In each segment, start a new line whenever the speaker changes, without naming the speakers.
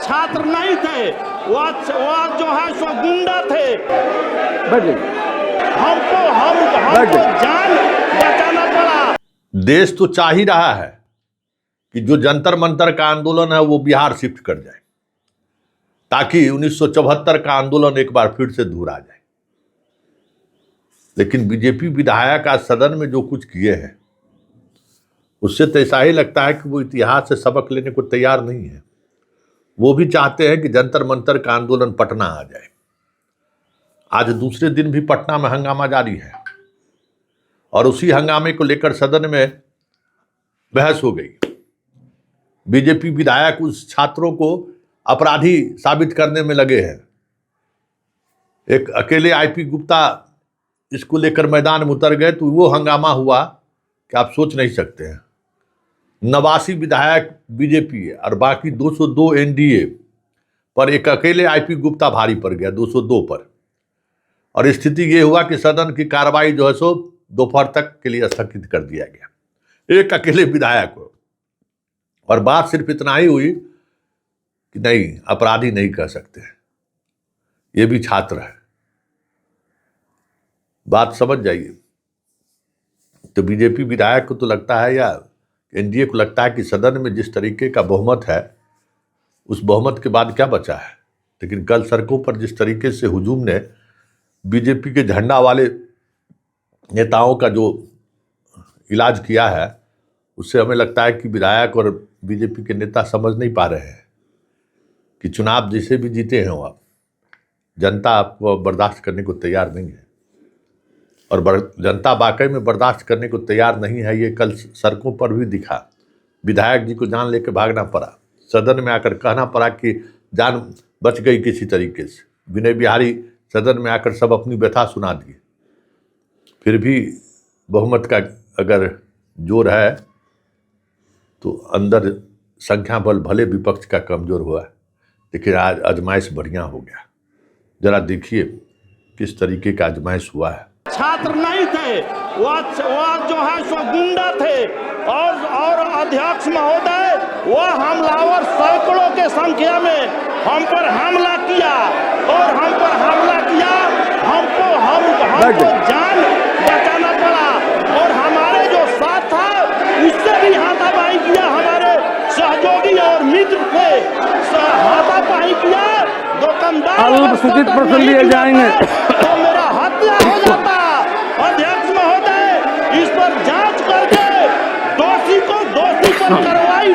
छात्र नहीं थे, वह जो है सो गुंडा थे। हमको जान बचाना पड़ा।
देश तो चाह ही रहा है कि जो जंतर मंतर का आंदोलन है वो बिहार शिफ्ट कर जाए, ताकि 1974 का आंदोलन एक बार फिर से दोहरा जाए। लेकिन बीजेपी विधायक आज सदन में जो कुछ किए हैं उससे तो ऐसा ही लगता है कि वो इतिहास से सबक लेने को तैयार नहीं है। वो भी चाहते हैं कि जंतर मंतर का आंदोलन पटना आ जाए। आज दूसरे दिन भी पटना में हंगामा जारी है और उसी हंगामे को लेकर सदन में बहस हो गई। बीजेपी विधायक उस छात्रों को अपराधी साबित करने में लगे हैं। एक अकेले आईपी गुप्ता इसको लेकर मैदान में उतर गए तो वो हंगामा हुआ कि आप सोच नहीं सकते हैं। 89 विधायक बीजेपी और बाकी 202 एनडीए पर एक अकेले आईपी गुप्ता भारी पड़ गया 202 पर, और स्थिति ये हुआ कि सदन की कार्रवाई जो है सो दोपहर तक के लिए स्थगित कर दिया गया एक अकेले विधायक को। और बात सिर्फ इतना ही हुई कि नहीं, अपराधी नहीं कह सकते, ये भी छात्र है। बात समझ जाइए। तो बीजेपी विधायक को तो लगता है या एनडीए को लगता है कि सदन में जिस तरीके का बहुमत है उस बहुमत के बाद क्या बचा है। लेकिन कल सड़कों पर जिस तरीके से हुजूम ने बीजेपी के झंडा वाले नेताओं का जो इलाज किया है उससे हमें लगता है कि विधायक और बीजेपी के नेता समझ नहीं पा रहे हैं कि चुनाव जैसे भी जीते हैं आप, जनता आपको बर्दाश्त करने को तैयार नहीं है। और जनता वाकई में बर्दाश्त करने को तैयार नहीं है। ये कल सड़कों पर भी दिखा। विधायक जी को जान लेकर भागना पड़ा, सदन में आकर कहना पड़ा कि जान बच गई किसी तरीके से। विनय बिहारी सदन में आकर सब अपनी व्यथा सुना दिए। फिर भी बहुमत का अगर जोर है तो अंदर संख्या बल भले विपक्ष का कमजोर हुआ है, लेकिन आज आजमाइश बढ़िया हो गया। जरा देखिए किस तरीके का आजमाइश हुआ है।
छात्र नहीं थे, वह जो है सो गुंडा थे। और अध्यक्ष महोदय, वह हमलावर सैकड़ों के संख्या में हम पर हमला किया और हम पर हमला किया। हमको जान बचाना पड़ा और हमारे जो साथ था उससे भी हाथापाई किया। हमारे सहयोगी और मित्र थे, हाथापाई किया। दुकानदार
सूचित प्रश्न लिए जाएंगे
तो मेरा हत्या हो जाता। अध्यक्ष महोदय, इस पर जांच करके दोषी को दोषी पर कार्रवाई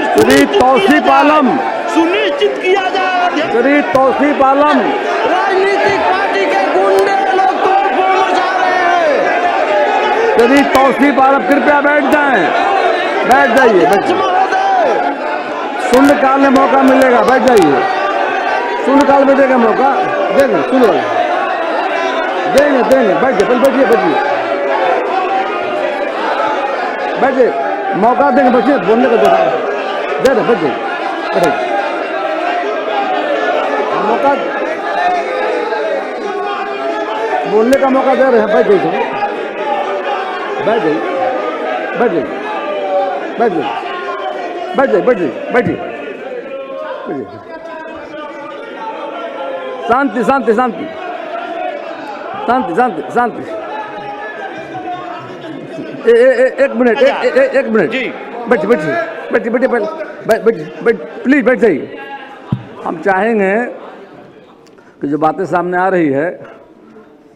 सुनिश्चित किया जाए।
श्री तौसीफ आलम,
राजनीतिक पार्टी के गुंडे लोग तोड़फोड़ मचा रहे हैं।
श्री तौसीफ आलम कृपया बैठ जाएं, बैठ जाइए।
अध्यक्ष महोदय,
शून्यकाल में मौका मिलेगा, बैठ जाइए। शून्यकाल में देगा मौका, देंगे शून्यकाल देंगे बैठिए, बैठिए, मौका देंगे, बच्चे बोलने का दे दे, बैठिए, मौका बोलने का मौका दे रहे हैं। बैठ जाइए, बैठिए। शांति। एक मिनट
जी,
बैठिए, प्लीज बैठ जाइए। हम चाहेंगे कि जो बातें सामने आ रही है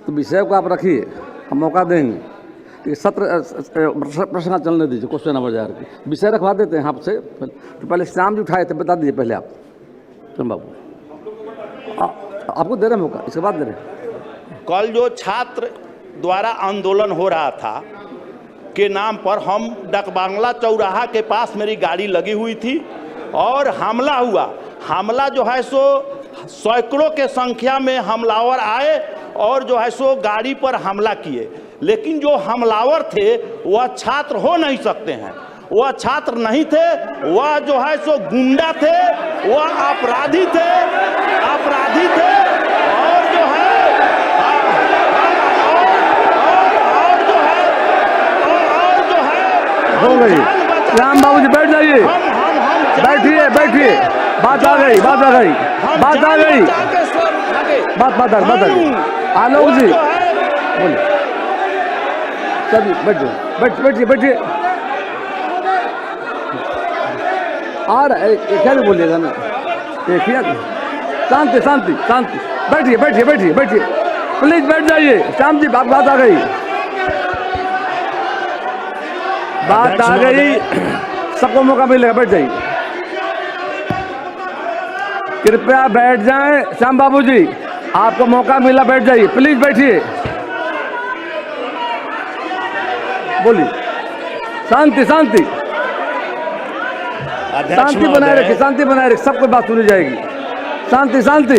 तो विषय को आप रखिए, हम मौका देंगे कि सत्र प्रश्न चलने दीजिए। क्वेश्चन नंबर जार की विषय रखवा देते हैं आपसे। तो पहले श्याम जी उठाए थे, बता दीजिए पहले आप। बाबू आपको दे रहे मौका, इसके बाद दे रहे।
कल जो छात्र द्वारा आंदोलन हो रहा था के नाम पर, हम डकबांगला चौराहा के पास मेरी गाड़ी लगी हुई थी और हमला हुआ। हमला जो है सो सैकड़ों के संख्या में हमलावर आए और जो है सो गाड़ी पर हमला किए। लेकिन जो हमलावर थे वह छात्र हो नहीं सकते हैं, वह छात्र नहीं थे, वह जो है सो गुंडा थे, वह अपराधी थे और जो है
हो गई। राम बाबू जी बैठ जाइए, बैठिए। बात आ गई, बात आ गई,
हम
बात आ
जान
गई,
बचा के स्वर उठाके
बात आ गई। आलोक
वो
जी
जो है
बोलिए, चलिए बैठिए बैठिए। आ रहा है, क्या भी बोलिएगा ना, देखिए शांति शांति शांति, बैठिए बैठिए बैठिए बैठिए, प्लीज बैठ जाइए। श्याम जी बात आ गई, बात आ गई, सबको मौका मिलेगा, बैठ जाइए। कृपया बैठ जाएं। श्याम बाबू जी आपको मौका मिला, बैठ जाइए, प्लीज बैठिए। बोलिए, शांति शांति शांति बनाए रखिए, शांति बनाए रखिए, सबको बात सुनी जाएगी। शांति शांति,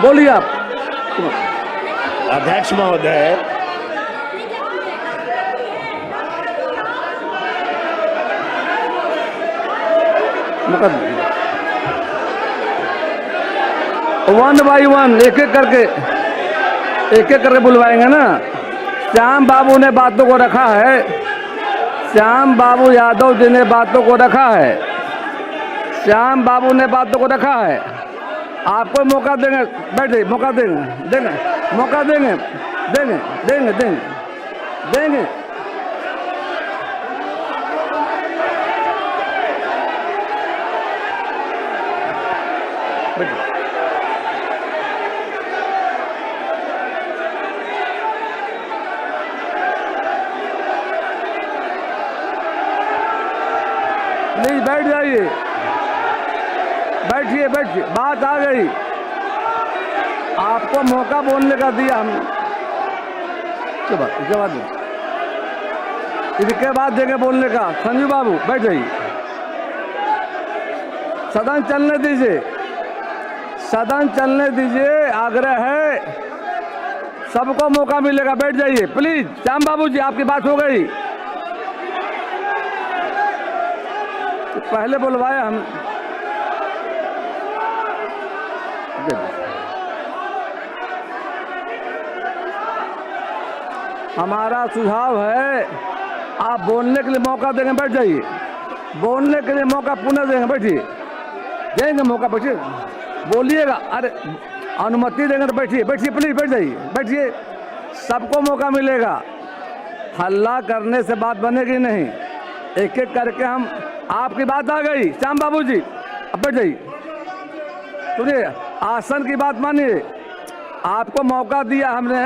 बोलिए आप।
अध्यक्ष महोदय,
वन बाई वन एक एक करके बुलवाएंगे ना। श्याम बाबू ने बातों को रखा है, श्याम बाबू यादव जी ने बातों को रखा है, श्याम बाबू ने बातों को रखा है। आपको मौका देंगे, बैठे, मौका देंगे, मौका देंगे, देंगे। प्लीज बैठ जाइए, बैठिए बैठिए, बात आ गई, आपको मौका बोलने का दिया हमने। इसके बाद देंगे बोलने का। संजू बाबू बैठ जाइए, सदन चलने दीजिए, सदन चलने दीजिए, आग्रह है, सबको मौका मिलेगा, बैठ जाइए प्लीज। श्याम बाबू जी आपकी बात हो गई, पहले बुलवाया हम। हमारा सुझाव है, आप बोलने के लिए मौका देंगे, बैठ जाइए, बोलने के लिए मौका पुनः देंगे, बैठिए, देंगे मौका, बैठिए, बोलिएगा। अरे अनुमति देंगे तो बैठिए, बैठिए प्लीज, बैठ जाइए, बैठिए, सबको मौका मिलेगा। हल्ला करने से बात बनेगी नहीं, एक एक करके हम। आपकी बात आ गई श्याम बाबू जी, अब बैठ जाइए, सुनिए, आसन की बात मानिए, आपको मौका दिया हमने,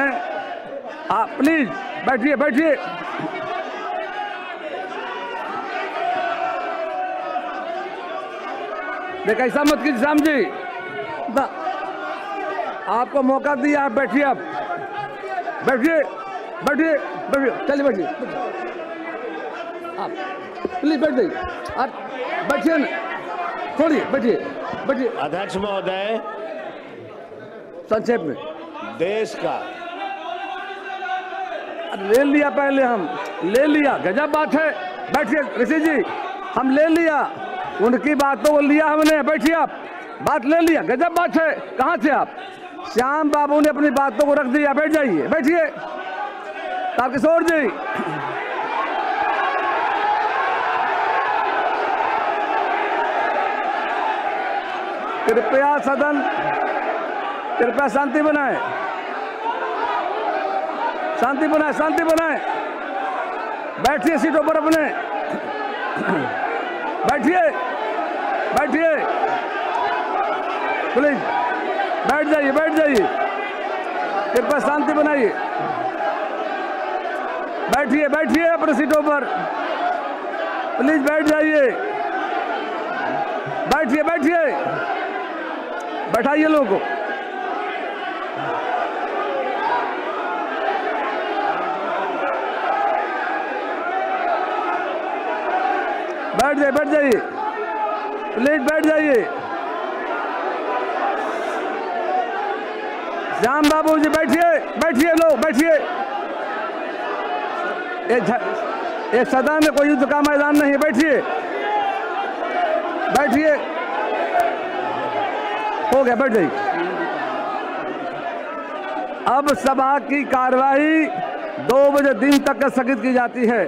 आप प्लीज बैठिए बैठिए। देख ऐसा मत कीजिए श्याम जी, आपको मौका दिया, आप बैठिए, आप बैठिए बैठिए बैठिए, चलिए बैठिए, आप प्लीज बैठ जाइए, आप बैठिए ना, छोड़िए, बैठिए बैठिए।
अध्यक्ष महोदय,
संक्षेप में
देश का
ले लिया, पहले हम ले लिया, गजब बात है, बैठिए ऋषि जी, हम ले लिया, उनकी बातों को लिया हमने, बैठिए आप, बात ले लिया, गजब बात है। कहाँ थे आप? श्याम बाबू ने अपनी बातों को रख दिया, बैठ जाइए, बैठिए। तारकिशोर जी, कृपया सदन, कृपया शांति बनाए, शांति बनाए, शांति बनाए, बैठिए सीटों पर अपने, बैठिए बैठिए प्लीज, बैठ जाइए, बैठ जाइए, कृपया शांति बनाइए, बैठिए बैठिए अपने सीटों पर, प्लीज बैठ जाइए, बैठिए बैठिए, बैठाइए लोगों को, बैठ जाइए प्लीज, बैठ जाइए। श्याम बाबू जी बैठिए, बैठिए लोग, बैठिए। एक सदन में कोई युद्ध का मैदान नहीं है, बैठिए बैठिए, हो गया, बैठ जाइए। अब सभा की कार्यवाही 2 बजे दिन तक स्थगित की जाती है।